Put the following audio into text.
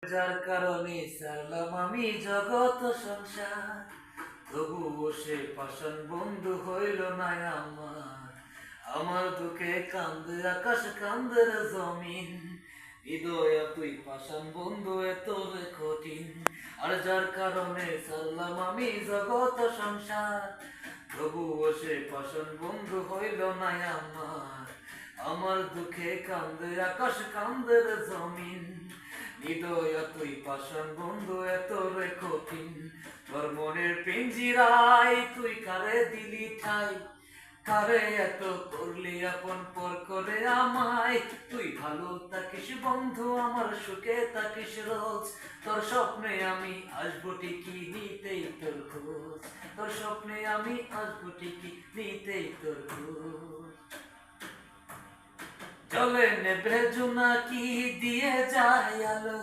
যার কারণে সারলাম আমি জগৎ সংসার, তবুও সে পাষাণ বন্ধু হইল না আমার। আমার দুঃখে কান্দে আকাশ কান্দে রে জমিন, হৃদয় তুই পাষাণ বন্ধু এত রে কঠিন। আর যার কারণে সারলাম আমি জগৎ সংসার, তবুও সে পাষাণ বন্ধু হইল না আমার। আমার দুঃখে কান্দে আকাশ কান্দে রে জমিন, হৃদয় তুই পাষাণ বন্ধু এত রে কঠিন। তোর মনের পিঞ্জিরায় তুই কারে দিলি ঠাই, কারে এত করলি আপন পর করে আমায়। তুই ভালো থাকিস বন্ধু, আমার সুখে থাকিস রোজ। তোর স্বপ্নে আমি আসবো ঠিকই, নিতেই তোর খোঁজ। তোর স্বপ্নে আমি আসবো ঠিকই, নিতেই তোর খোঁজ। চলে নেবে জোনাকি দিয়ে যায় আলো।